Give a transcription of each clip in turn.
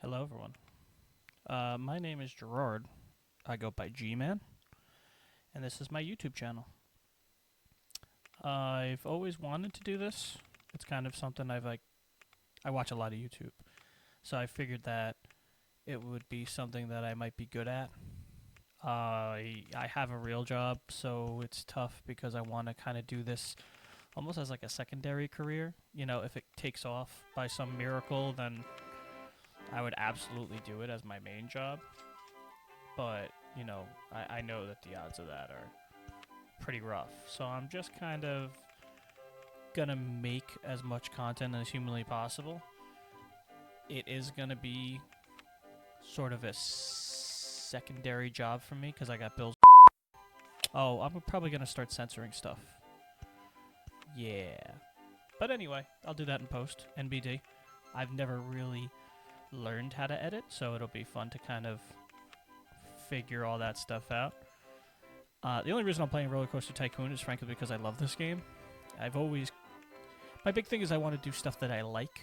Hello, everyone. My name is Gerard. I go by G-Man, and this is my YouTube channel. I've always wanted to do this. It's kind of something I watch a lot of YouTube, so I figured that it would be something that I might be good at. I have a real job, so it's tough because I want to kind of do this almost as like a secondary career. You know, if it takes off by some miracle, then I would absolutely do it as my main job. But, I know that the odds of that are pretty rough. So I'm just kind of gonna make as much content as humanly possible. It is gonna be sort of a secondary job for me because I got bills. Oh, I'm probably gonna start censoring stuff. Yeah. But anyway, I'll do that in post. NBD. I've never really learned how to edit, so it'll be fun to kind of figure all that stuff out. The only reason I'm playing Roller Coaster Tycoon is frankly because I love this game. My big thing is I want to do stuff that I like.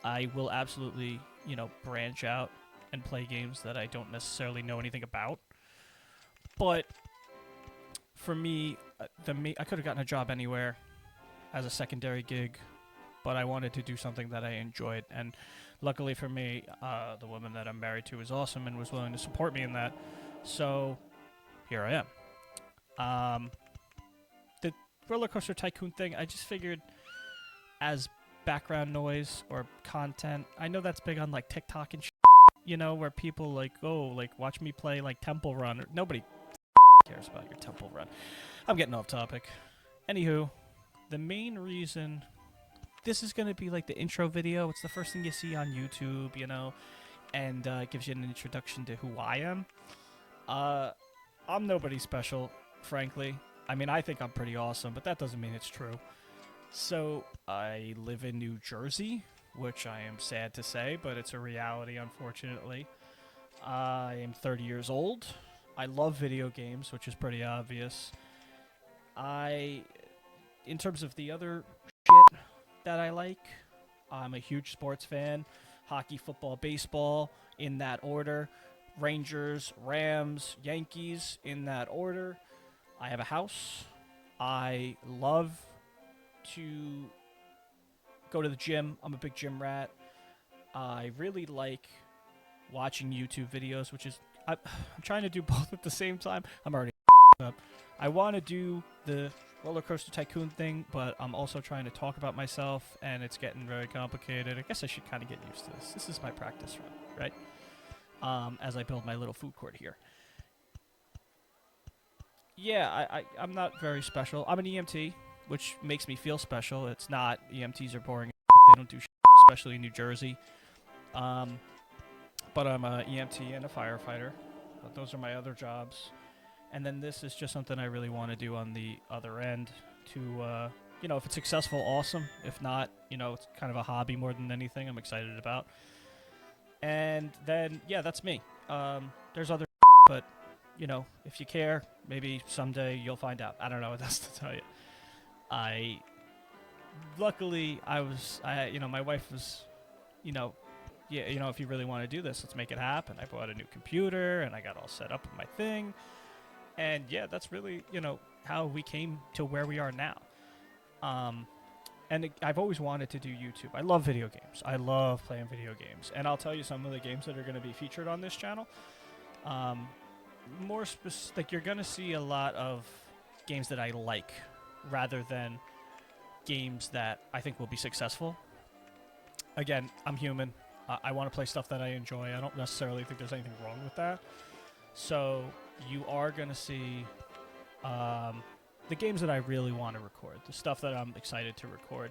I will absolutely, branch out and play games that I don't necessarily know anything about. But for me, I could have gotten a job anywhere as a secondary gig, but I wanted to do something that I enjoyed. And luckily for me, the woman that I'm married to is awesome and was willing to support me in that. So here I am. The Roller Coaster Tycoon thing, I just figured as background noise or content. I know that's big on like TikTok and where people watch me play like Temple Run. Nobody cares about your Temple Run. I'm getting off topic. Anywho, the main reason this is going to be like the intro video. It's the first thing you see on YouTube, and it gives you an introduction to who I am. I'm nobody special, frankly. I mean, I think I'm pretty awesome, but that doesn't mean it's true. So, I live in New Jersey, which I am sad to say, but it's a reality, unfortunately. I am 30 years old. I love video games, which is pretty obvious. In terms of the other shit that I like, I'm a huge sports fan. Hockey, football, baseball, in that order. Rangers, Rams, Yankees, in that order. I have a house. I love to go to the gym. I'm a big gym rat. I really like watching YouTube videos, which is I'm trying to do both at the same time. I'm already up. I want to do the Roller Coaster Tycoon thing, but I'm also trying to talk about myself, and it's getting very complicated. I guess I should kind of get used to this. This is my practice run, right? As I build my little food court here. Yeah, I'm not very special. I'm an EMT, which makes me feel special. It's not. EMTs are boring. They don't do shit, especially in New Jersey. But I'm a EMT and a firefighter. Those are my other jobs. And then this is just something I really want to do on the other end to, if it's successful, awesome. If not, it's kind of a hobby more than anything I'm excited about. And then, yeah, that's me. There's other but, if you care, maybe someday you'll find out. I don't know what else to tell you. Luckily, my wife was, if you really want to do this, let's make it happen. I bought a new computer, and I got all set up with my thing. And, yeah, that's really, how we came to where we are now. I've always wanted to do YouTube. I love video games. I love playing video games. And I'll tell you some of the games that are going to be featured on this channel. You're going to see a lot of games that I like rather than games that I think will be successful. Again, I'm human. I want to play stuff that I enjoy. I don't necessarily think there's anything wrong with that. So you are going to see the games that I really want to record, the stuff that I'm excited to record,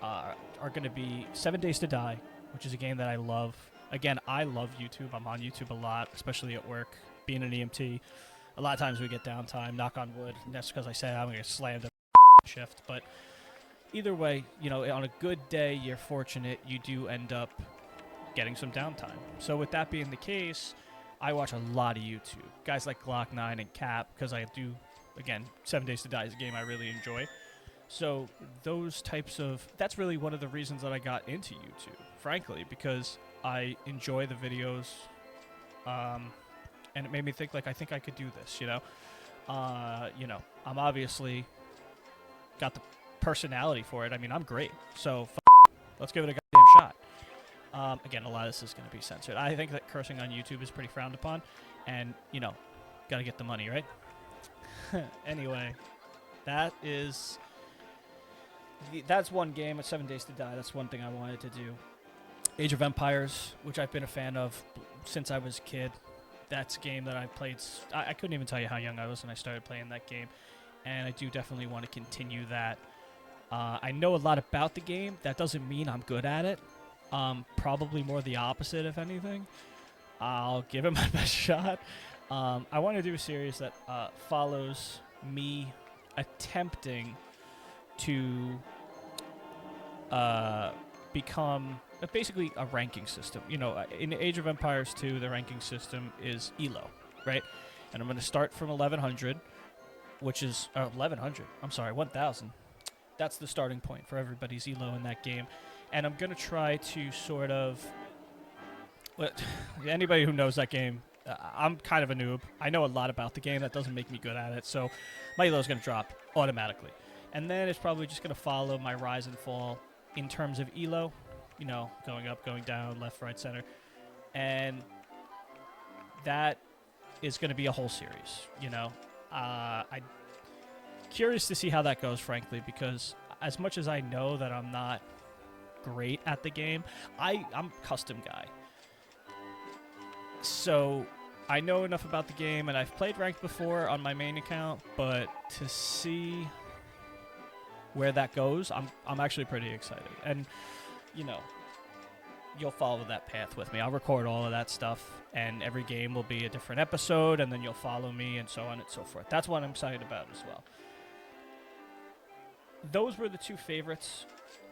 are going to be 7 Days to Die, which is a game that I love. Again, I love YouTube. I'm on YouTube a lot, especially at work, being an EMT. A lot of times we get downtime, knock on wood, and that's because I say I'm going to get slammed at shift. But either way, on a good day, you're fortunate, you do end up getting some downtime. So with that being the case, I watch a lot of YouTube. Guys like Glock 9 and Cap, because I do, again, 7 Days to Die is a game I really enjoy. So those types of that's really one of the reasons that I got into YouTube, frankly, because I enjoy the videos, and it made me think like I think I could do this. I'm obviously got the personality for it. I mean, I'm great, so let's give it a goddamn shot. Again, a lot of this is going to be censored. I think that cursing on YouTube is pretty frowned upon, and got to get the money, right? Anyway, that's one game at 7 Days to Die. That's one thing I wanted to do. Age of Empires, which I've been a fan of since I was a kid. That's a game that I played. I couldn't even tell you how young I was when I started playing that game, and I do definitely want to continue that. I know a lot about the game. That doesn't mean I'm good at it. Probably more the opposite, if anything. I'll give it my best shot. I want to do a series that follows me attempting to become basically a ranking system. In Age of Empires 2, the ranking system is ELO, right? And I'm going to start from 1100, which is 1100. I'm sorry, 1000. That's the starting point for everybody's ELO in that game. And I'm going to try to sort of... Anybody who knows that game, I'm kind of a noob. I know a lot about the game. That doesn't make me good at it. So my ELO is going to drop automatically. And then it's probably just going to follow my rise and fall in terms of ELO. Going up, going down, left, right, center. And that is going to be a whole series, I'm curious to see how that goes, frankly, because as much as I know that I'm not great at the game, I'm a custom guy. So I know enough about the game, and I've played ranked before on my main account, but to see where that goes, I'm actually pretty excited. And, you'll follow that path with me. I'll record all of that stuff, and every game will be a different episode, and then you'll follow me, and so on and so forth. That's what I'm excited about as well. Those were the two favorites.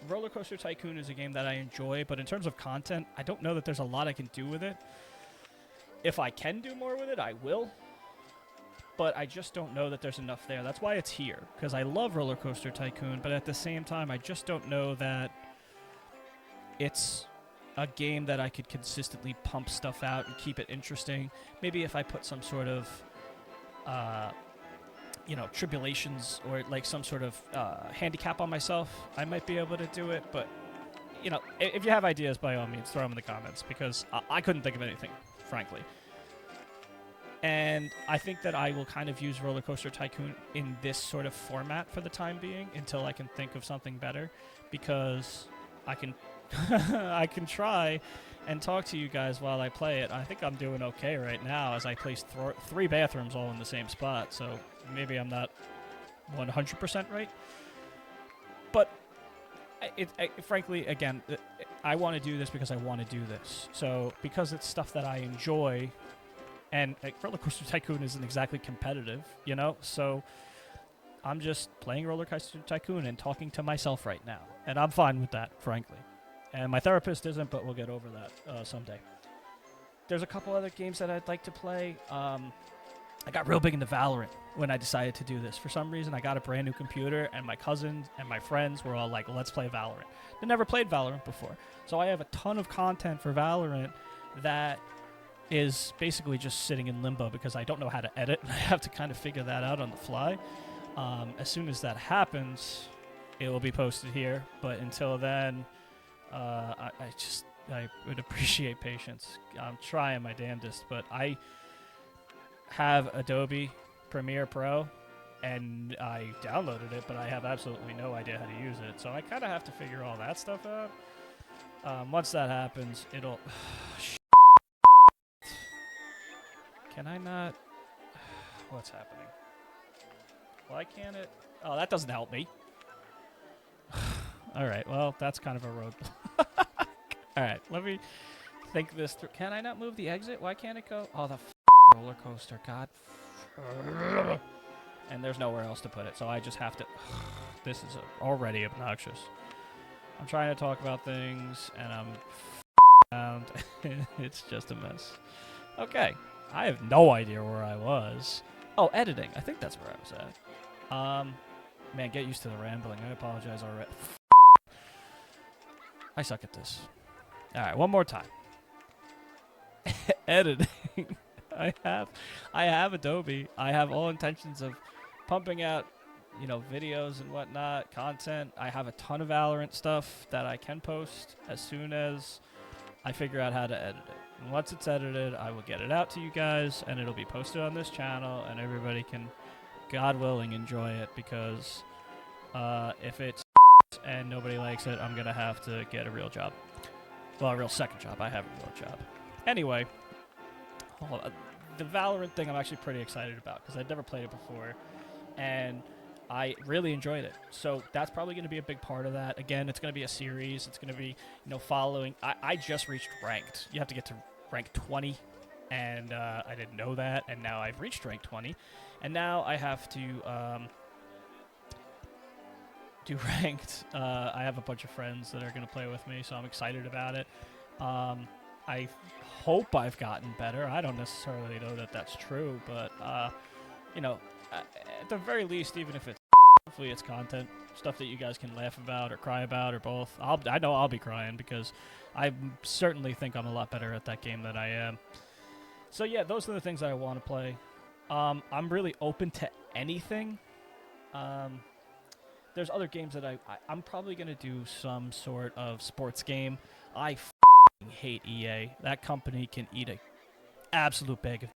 Roller Coaster Tycoon is a game that I enjoy, but in terms of content, I don't know that there's a lot I can do with it. If I can do more with it, I will. But I just don't know that there's enough there. That's why it's here, because I love Roller Coaster Tycoon, but at the same time, I just don't know that it's a game that I could consistently pump stuff out and keep it interesting. Maybe if I put some sort of, tribulations or like some sort of handicap on myself, I might be able to do it. But, if you have ideas, by all means, throw them in the comments, because I couldn't think of anything, frankly. And I think that I will kind of use Roller Coaster Tycoon in this sort of format for the time being until I can think of something better, because I can I can try and talk to you guys while I play it. I think I'm doing okay right now, as I placed 3 bathrooms all in the same spot, so maybe I'm not 100% right. But frankly, again, I want to do this because I want to do this. So because it's stuff that I enjoy, and Roller Coaster Tycoon isn't exactly competitive, so I'm just playing Roller Coaster Tycoon and talking to myself right now, and I'm fine with that, frankly. And my therapist isn't, but we'll get over that someday. There's a couple other games that I'd like to play. I got real big into Valorant when I decided to do this. For some reason, I got a brand new computer, and my cousins and my friends were all like, let's play Valorant. They never played Valorant before. So I have a ton of content for Valorant that is basically just sitting in limbo because I don't know how to edit, and I have to kind of figure that out on the fly. As soon as that happens, it will be posted here. But until then, I would appreciate patience. I'm trying my damnedest, but I have Adobe Premiere Pro, and I downloaded it, but I have absolutely no idea how to use it. So I kind of have to figure all that stuff out. Once that happens, it'll... Can I not... What's happening? Why can't it... Oh, that doesn't help me. Alright, well, that's kind of a road. Alright, let me think this through. Can I not move the exit? Why can't it go? Oh, the roller coaster. God. And there's nowhere else to put it, so I just have to... This is already obnoxious. I'm trying to talk about things, and I'm around. It's just a mess. Okay, I have no idea where I was. Oh, editing. I think that's where I was at. Man, get used to the rambling. I apologize already. I suck at this. All right, one more time. Editing. I have Adobe. I have all intentions of pumping out, videos and whatnot, content. I have a ton of Valorant stuff that I can post as soon as I figure out how to edit it. And once it's edited, I will get it out to you guys, and it'll be posted on this channel, and everybody can, God willing, enjoy it, because if it's and nobody likes it, I'm going to have to get a real job. Well, a real second job. I have a real job. Anyway, the Valorant thing I'm actually pretty excited about, because I'd never played it before, and I really enjoyed it. So that's probably going to be a big part of that. Again, it's going to be a series. It's going to be, following. I just reached ranked. You have to get to rank 20, and I didn't know that, and now I've reached rank 20, and now I have to do ranked. I have a bunch of friends that are going to play with me, so I'm excited about it. I hope I've gotten better. I don't necessarily know that that's true, but, at the very least, even if it's hopefully it's content, stuff that you guys can laugh about or cry about or both. I know I'll be crying, because I certainly think I'm a lot better at that game than I am. So yeah, those are the things that I want to play. I'm really open to anything. There's other games that I'm probably going to do some sort of sports game. I hate EA. That company can eat a absolute bag of.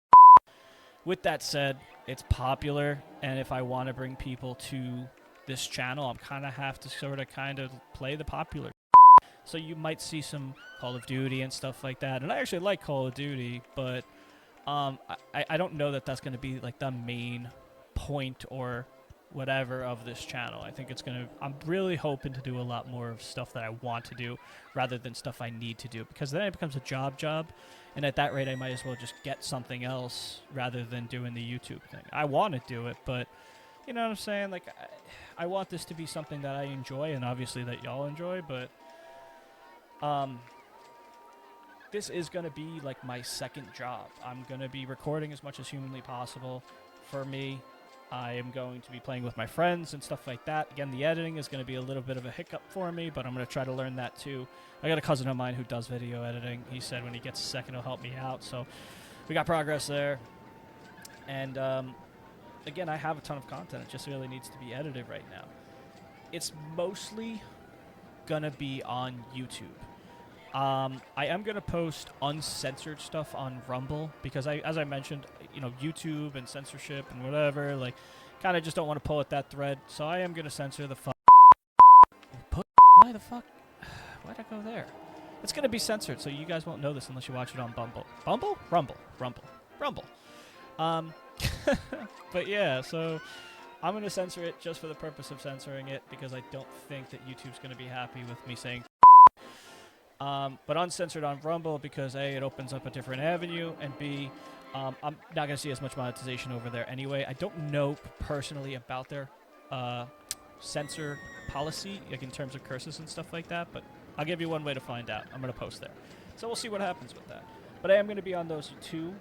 With that said, it's popular, and if I want to bring people to this channel, I'm have to kind of play the popular. So you might see some Call of Duty and stuff like that, and I actually like Call of Duty, but I don't know that that's going to be like the main point or whatever of this channel. I think I'm really hoping to do a lot more of stuff that I want to do rather than stuff I need to do, because then it becomes a job, and at that rate I might as well just get something else rather than doing the YouTube thing. I want to do it, but you know what I'm saying? Like, I want this to be something that I enjoy, and obviously that y'all enjoy, but this is going to be like my second job. I'm going to be recording as much as humanly possible for me. I am going to be playing with my friends and stuff like that. Again, the editing is going to be a little bit of a hiccup for me, but I'm going to try to learn that too. I got a cousin of mine who does video editing. He said when he gets a second, he'll help me out. So we got progress there. And again, I have a ton of content. It just really needs to be edited right now. It's mostly going to be on YouTube. I am going to post uncensored stuff on Rumble, because as I mentioned, YouTube and censorship and whatever, like, kind of just don't want to pull at that thread. So I am going to censor the fuck. Why the fuck? Why'd I go there? It's going to be censored, so you guys won't know this unless you watch it on Bumble. Bumble? Rumble. But yeah, so I'm going to censor it just for the purpose of censoring it, because I don't think that YouTube's going to be happy with me saying but uncensored on Rumble, because A, it opens up a different avenue, and B, I'm not going to see as much monetization over there anyway. I don't know personally about their censor policy, like in terms of curses and stuff like that, but I'll give you one way to find out. I'm going to post there. So we'll see what happens with that. But I am going to be on those two.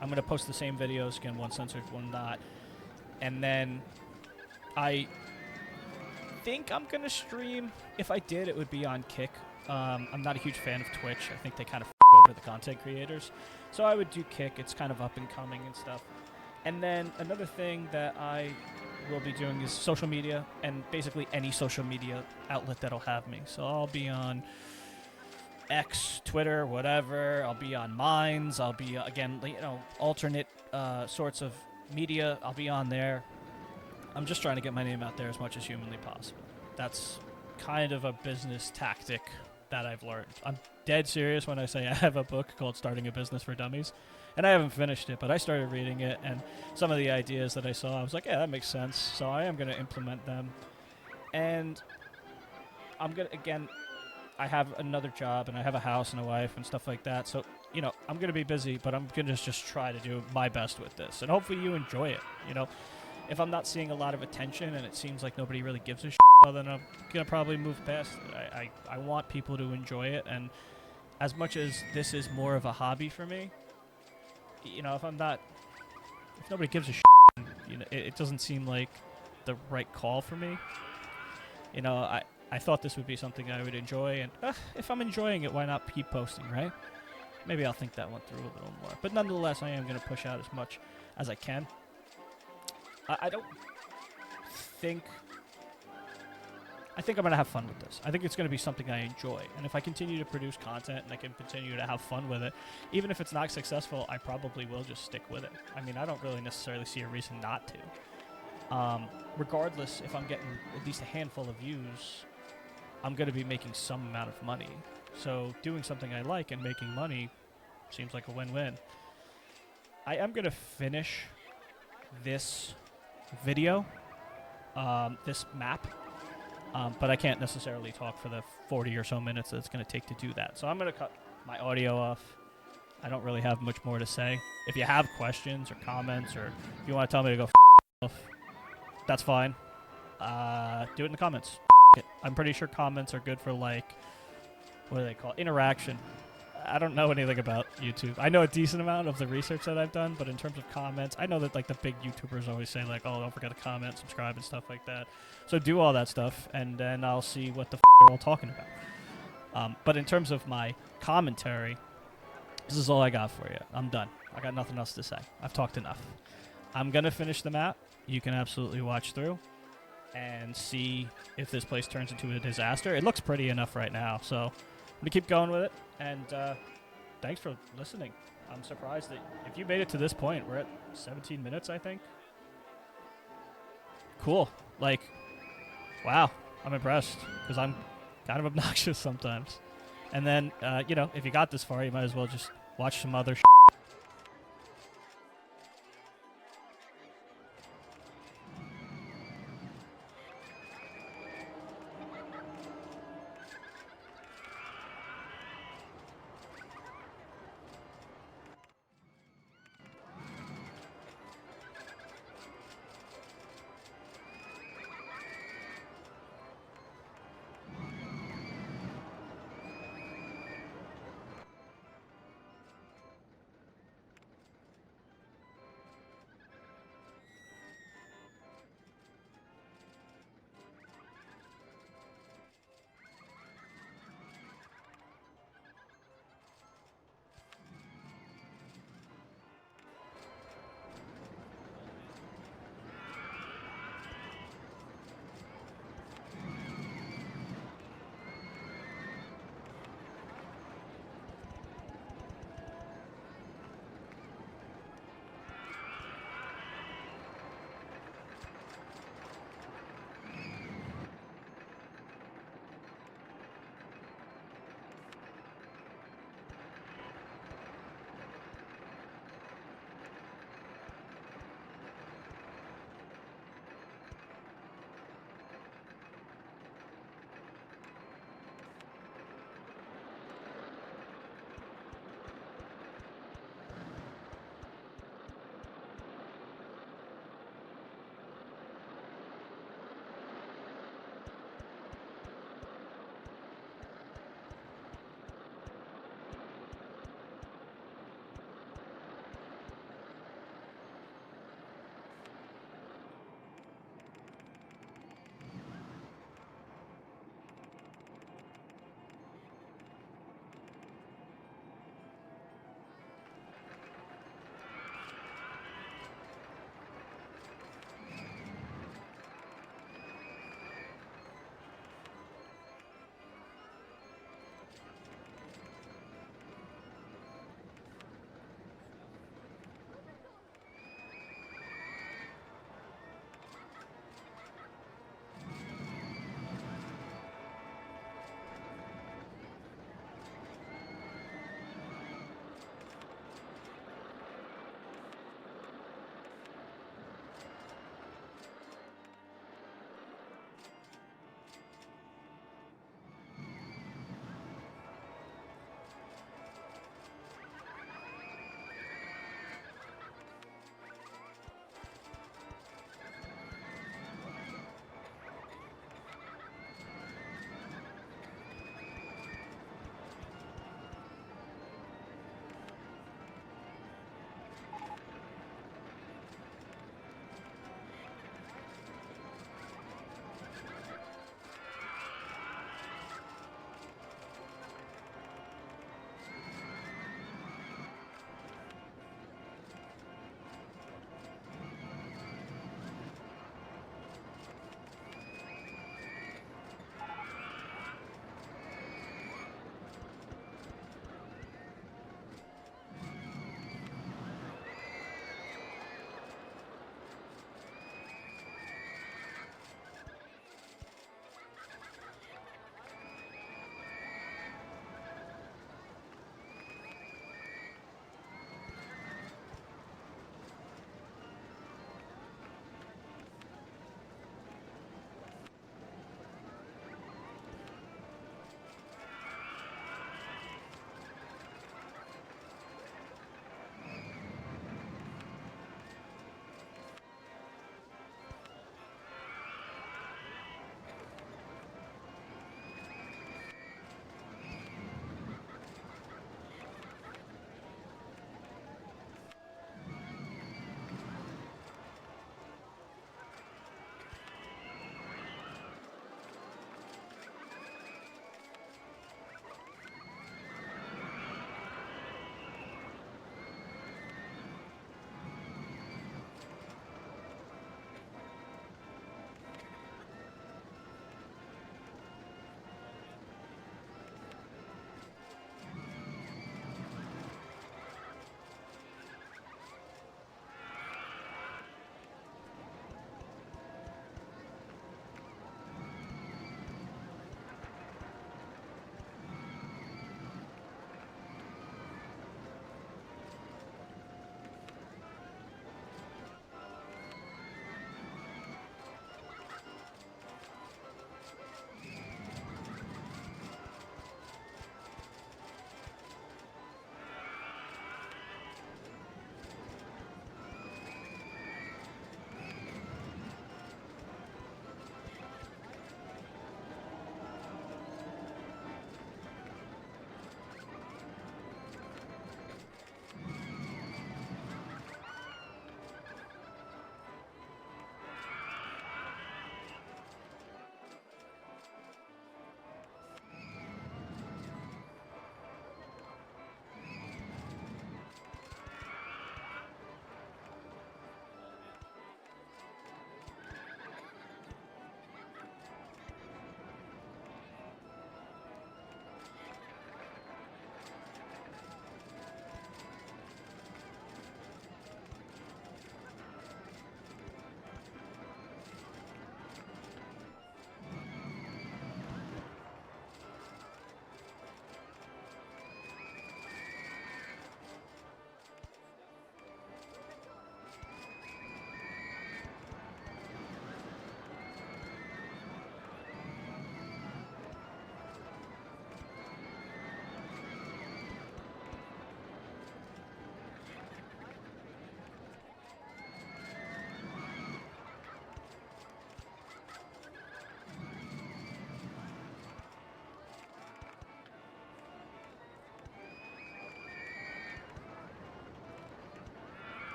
I'm going to post the same videos, again, one censored, one not. And then I think I'm going to stream. If I did, it would be on Kick. I'm not a huge fan of Twitch. I think they kind of over the content creators. So I would do Kick. It's kind of up and coming and stuff. And then another thing that I will be doing is social media, and basically any social media outlet that'll have me. So I'll be on X, Twitter, whatever. I'll be on Minds. I'll be, again, alternate sorts of media. I'll be on there. I'm just trying to get my name out there as much as humanly possible. That's kind of a business tactic that I've learned. I'm dead serious when I say I have a book called Starting a Business for Dummies, and I haven't finished it, but I started reading it, and some of the ideas that I saw, I was like, yeah, that makes sense. So I am going to implement them. And I'm going to, again, I have another job, and I have a house and a wife and stuff like that. So, I'm going to be busy, but I'm going to just try to do my best with this. And hopefully you enjoy it. If I'm not seeing a lot of attention and it seems like nobody really gives a shit, well, then I'm going to probably move past it. I want people to enjoy it. And as much as this is more of a hobby for me, if nobody gives a shit, it doesn't seem like the right call for me. You know, I thought this would be something I would enjoy, and if I'm enjoying it, why not keep posting, right? Maybe I'll think that one through a little more. But nonetheless, I am going to push out as much as I can. I don't think... I think I'm going to have fun with this. I think it's going to be something I enjoy. And if I continue to produce content and I can continue to have fun with it, even if it's not successful, I probably will just stick with it. I mean, I don't really necessarily see a reason not to. Regardless, if I'm getting at least a handful of views, I'm going to be making some amount of money. So doing something I like and making money seems like a win-win. I am going to finish this video, this map, but I can't necessarily talk for the 40 or so minutes that it's going to take to do that. So I'm going to cut my audio off. I don't really have much more to say. If you have questions or comments, or if you want to tell me to go off, that's fine. Do it in the comments. It. I'm pretty sure comments are good for, like, what do they call it? Interaction. I don't know anything about YouTube. I know a decent amount of the research that I've done, but in terms of comments, I know that, like, the big YouTubers always say, like, oh, don't forget to comment, subscribe, and stuff like that. So do all that stuff, and then I'll see what the they're all talking about. But in terms of my commentary, this is all I got for you. I'm done. I got nothing else to say. I've talked enough. I'm going to finish the map. You can absolutely watch through and see if this place turns into a disaster. It looks pretty enough right now, so I'm going to keep going with it. And thanks for listening. I'm surprised that if you made it to this point, we're at 17 minutes, I think. Cool. Like, wow. I'm impressed because I'm kind of obnoxious sometimes. And then, you know, if you got this far, you might as well just watch some other